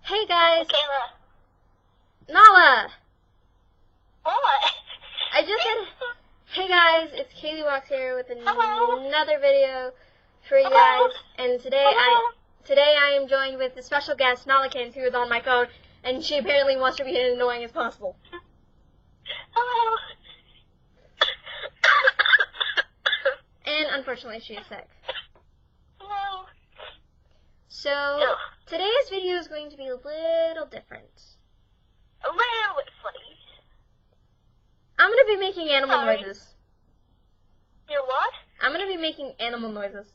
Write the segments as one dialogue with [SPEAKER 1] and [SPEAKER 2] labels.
[SPEAKER 1] Hey guys,
[SPEAKER 2] Kayla.
[SPEAKER 1] Nala!
[SPEAKER 2] What?
[SPEAKER 1] I just said, hey guys, it's Kaylee Walks here with
[SPEAKER 2] Hello.
[SPEAKER 1] another video for you
[SPEAKER 2] Hello.
[SPEAKER 1] guys, and today
[SPEAKER 2] Hello.
[SPEAKER 1] I am joined with a special guest, Nalakins, who is on my phone, and she apparently wants to be as annoying as possible.
[SPEAKER 2] Hello.
[SPEAKER 1] And unfortunately, she is sick.
[SPEAKER 2] Hello.
[SPEAKER 1] So, today's video is going to be a little different.
[SPEAKER 2] A little bit funny.
[SPEAKER 1] I'm going to be making animal
[SPEAKER 2] Sorry.
[SPEAKER 1] noises.
[SPEAKER 2] You're what?
[SPEAKER 1] I'm going to be making animal noises.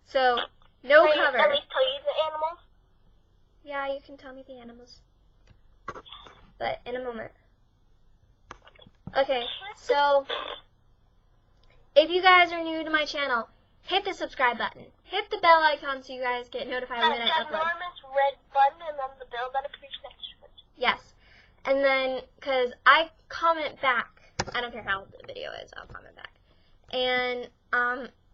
[SPEAKER 1] So, no
[SPEAKER 2] Can I
[SPEAKER 1] cover.
[SPEAKER 2] at least tell you the animals?
[SPEAKER 1] Yeah, you can tell me the animals. But in a moment. Okay, so if you guys are new to my channel, hit the subscribe button. Hit the bell icon so you guys get notified when I
[SPEAKER 2] That
[SPEAKER 1] upload.
[SPEAKER 2] enormous red button and then the bell that appears next to it.
[SPEAKER 1] Yes. And then, because I comment back, I don't care how the video is, I'll comment back. And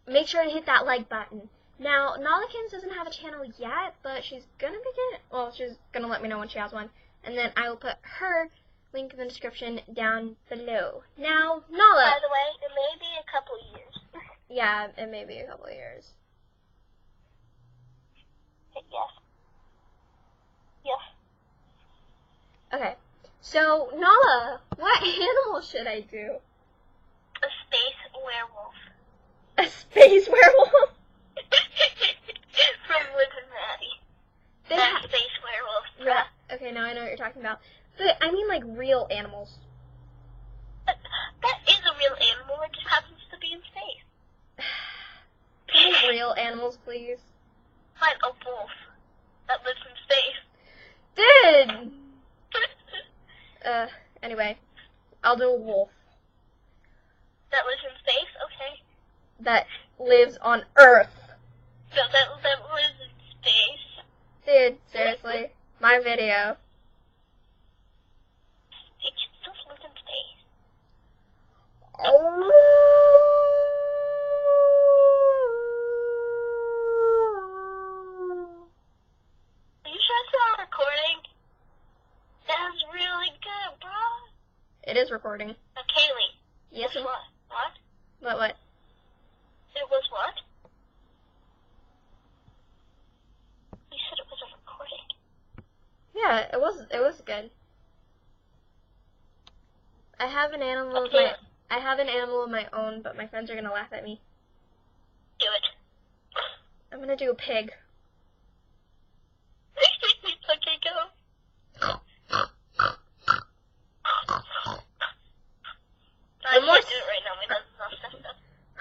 [SPEAKER 1] make sure to hit that like button. Now, Nalakins doesn't have a channel yet, but she's going to begin, well, she's going to let me know when she has one. And then I will put her link in the description down below. Now, Nala.
[SPEAKER 2] By the way, it may be a couple years.
[SPEAKER 1] Yeah, it may be a couple of years.
[SPEAKER 2] Yes. Yes.
[SPEAKER 1] Okay. So, Nala, what animal should I do?
[SPEAKER 2] A space werewolf.
[SPEAKER 1] A space werewolf?
[SPEAKER 2] From Liz and Maddie. That space werewolf.
[SPEAKER 1] Yeah. Okay, now I know what you're talking about. But I mean like real animals.
[SPEAKER 2] That is a real animal. It just happens to be in space.
[SPEAKER 1] Can we real animals, please?
[SPEAKER 2] Like a wolf that lives in space.
[SPEAKER 1] Dude! Anyway. I'll do a wolf.
[SPEAKER 2] That lives in space? Okay.
[SPEAKER 1] That lives on Earth.
[SPEAKER 2] So that lives in space.
[SPEAKER 1] Dude, seriously. My video.
[SPEAKER 2] It still lives in space. Are you sure it's not recording? That's really good, bro.
[SPEAKER 1] It is recording.
[SPEAKER 2] Kaylee.
[SPEAKER 1] Yes,
[SPEAKER 2] Guess what? What?
[SPEAKER 1] What?
[SPEAKER 2] It was what? You said it was a recording.
[SPEAKER 1] Yeah, it was good. I have an animal of
[SPEAKER 2] Okay.
[SPEAKER 1] my own, but my friends are gonna laugh at me.
[SPEAKER 2] Do it.
[SPEAKER 1] I'm gonna do a pig.
[SPEAKER 2] Okay, go. I
[SPEAKER 1] I'm more
[SPEAKER 2] can't do it right now. My nose is all stuffed up.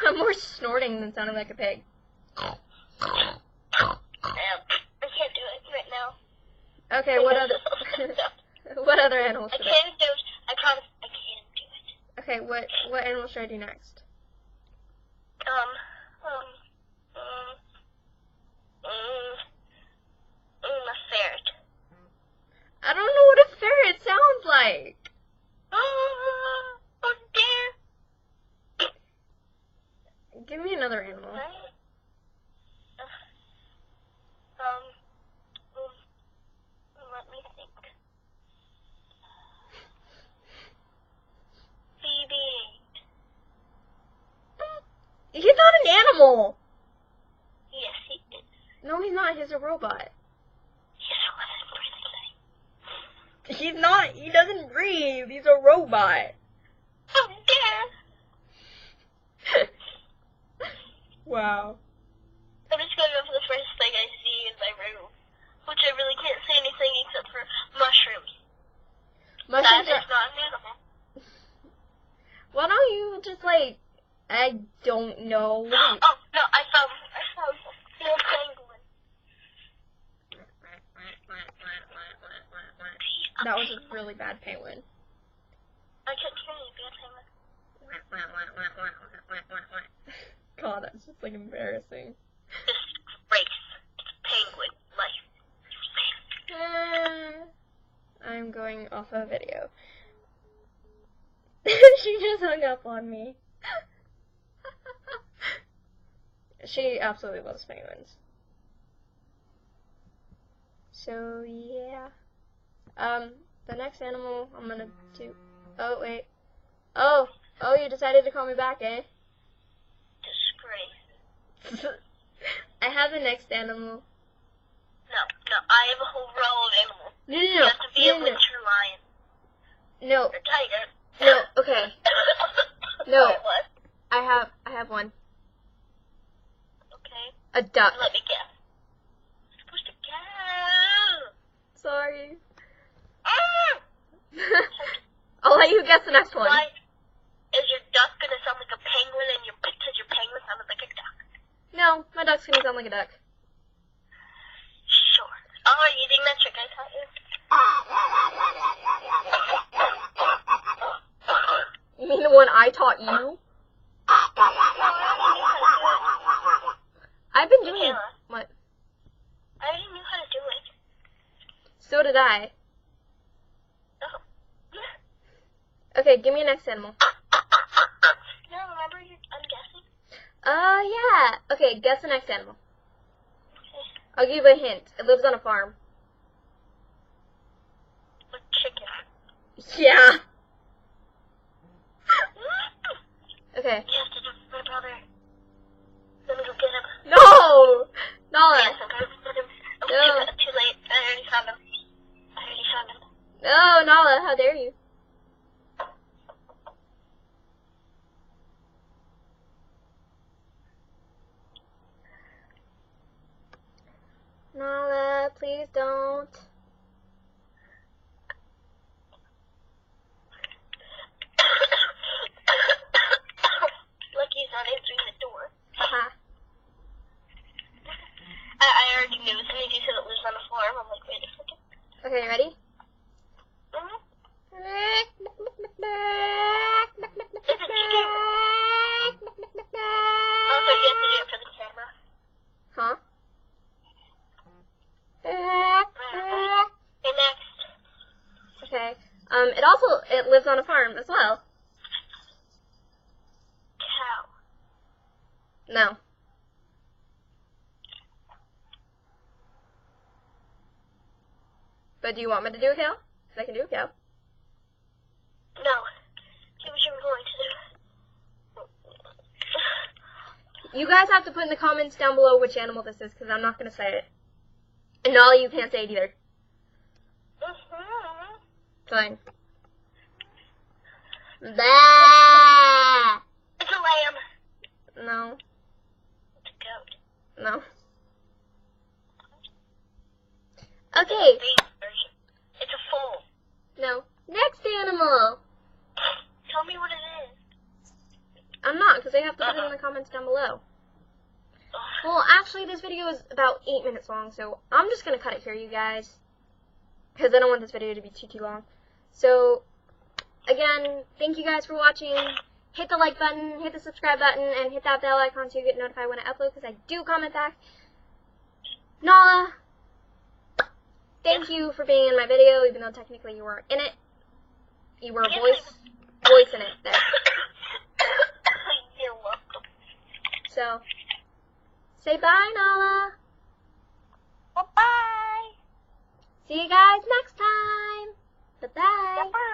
[SPEAKER 1] I'm more snorting than sounding like a pig.
[SPEAKER 2] I can't do it right now.
[SPEAKER 1] Okay, what other animals
[SPEAKER 2] I
[SPEAKER 1] should
[SPEAKER 2] can't do it. I promise I can't do it.
[SPEAKER 1] Okay, what animal should I do next?
[SPEAKER 2] A ferret.
[SPEAKER 1] I don't know what a ferret sounds like.
[SPEAKER 2] Oh dear.
[SPEAKER 1] Give me another animal.
[SPEAKER 2] Right? Let me think. Phoebe.
[SPEAKER 1] He's not an animal.
[SPEAKER 2] Yes, he is.
[SPEAKER 1] No, he's not. He's a robot.
[SPEAKER 2] He's
[SPEAKER 1] He's not. He doesn't breathe. He's a robot.
[SPEAKER 2] oh dear.
[SPEAKER 1] Wow.
[SPEAKER 2] I'm just going to go for the first thing I see in my room, which I really can't say anything except for mushrooms.
[SPEAKER 1] Mushrooms
[SPEAKER 2] That
[SPEAKER 1] are.
[SPEAKER 2] is not an animal.
[SPEAKER 1] Why don't you just like? I don't know.
[SPEAKER 2] Oh no, I found a penguin.
[SPEAKER 1] That was a really bad penguin.
[SPEAKER 2] I couldn't hear you, bad penguin.
[SPEAKER 1] God, that's just like embarrassing.
[SPEAKER 2] Disgrace. It's penguin life.
[SPEAKER 1] I'm going off a video. She just hung up on me. She absolutely loves penguins. So yeah. The next animal I'm gonna do. Oh wait. Oh, you decided to call me back, eh?
[SPEAKER 2] Disgrace.
[SPEAKER 1] I have the next animal.
[SPEAKER 2] No, I have a whole row of animals.
[SPEAKER 1] No.
[SPEAKER 2] You have to be a winter lion.
[SPEAKER 1] No.
[SPEAKER 2] Or tiger.
[SPEAKER 1] No. Okay. No.
[SPEAKER 2] What?
[SPEAKER 1] I have one.
[SPEAKER 2] Okay.
[SPEAKER 1] A duck.
[SPEAKER 2] Let me guess. I'm supposed to guess.
[SPEAKER 1] Sorry.
[SPEAKER 2] Ah!
[SPEAKER 1] I'll let you guess the next one.
[SPEAKER 2] Why is your duck gonna sound like a penguin and because your penguin sounded like a duck?
[SPEAKER 1] No, my duck's gonna sound like a duck.
[SPEAKER 2] Sure. Oh, are you using that trick I taught you?
[SPEAKER 1] You mean the one I taught you? I've been doing it. What?
[SPEAKER 2] I already knew how to do it.
[SPEAKER 1] So did I.
[SPEAKER 2] Oh.
[SPEAKER 1] Okay, give me a next animal.
[SPEAKER 2] No, remember I'm guessing?
[SPEAKER 1] Yeah. Okay, guess the next animal.
[SPEAKER 2] Okay.
[SPEAKER 1] I'll give you a hint. It lives on a farm.
[SPEAKER 2] A chicken.
[SPEAKER 1] Yeah. Okay.
[SPEAKER 2] Yes, it is my brother. Let me go get him.
[SPEAKER 1] No! Nala.
[SPEAKER 2] Yes, I'm going to get him. Oh,
[SPEAKER 1] No.
[SPEAKER 2] too late. I already found him.
[SPEAKER 1] No, Nala, how dare you? Nala, please don't.
[SPEAKER 2] Lucky's not answering the door.
[SPEAKER 1] Haha.
[SPEAKER 2] I already knew. As soon as you said it lives on a farm, I'm like, wait a second.
[SPEAKER 1] Okay, you ready?
[SPEAKER 2] Mm-hmm. It's a chicken. Also, you have to do it for the camera.
[SPEAKER 1] Huh?
[SPEAKER 2] Okay, next.
[SPEAKER 1] Okay. It lives on a farm as well.
[SPEAKER 2] Cow.
[SPEAKER 1] No. But do you want me to do a cow? 'Cause I can do a cow.
[SPEAKER 2] No. See what you were going to do.
[SPEAKER 1] You guys have to put in the comments down below which animal this is, because I'm not going to say it. And Nala, you can't say it either.
[SPEAKER 2] Mm-hmm.
[SPEAKER 1] Fine. Bah!
[SPEAKER 2] It's a lamb.
[SPEAKER 1] No.
[SPEAKER 2] It's a goat.
[SPEAKER 1] No. Okay.
[SPEAKER 2] It's a foal.
[SPEAKER 1] No. Next animal.
[SPEAKER 2] Tell me what it is.
[SPEAKER 1] I'm not, because they have to put it in the comments down below. Well, actually, this video is about 8 minutes long, so I'm just going to cut it here, you guys. Because I don't want this video to be too long. So, again, thank you guys for watching. Hit the like button, hit the subscribe button, and hit that bell icon so you get notified when I upload, because I do comment back. Nala, thank you for being in my video, even though technically you weren't in it. You were a voice in it there.
[SPEAKER 2] You're welcome.
[SPEAKER 1] So, say bye, Nala.
[SPEAKER 2] Bye-bye.
[SPEAKER 1] See you guys next time. Bye-bye.
[SPEAKER 2] Bye-bye.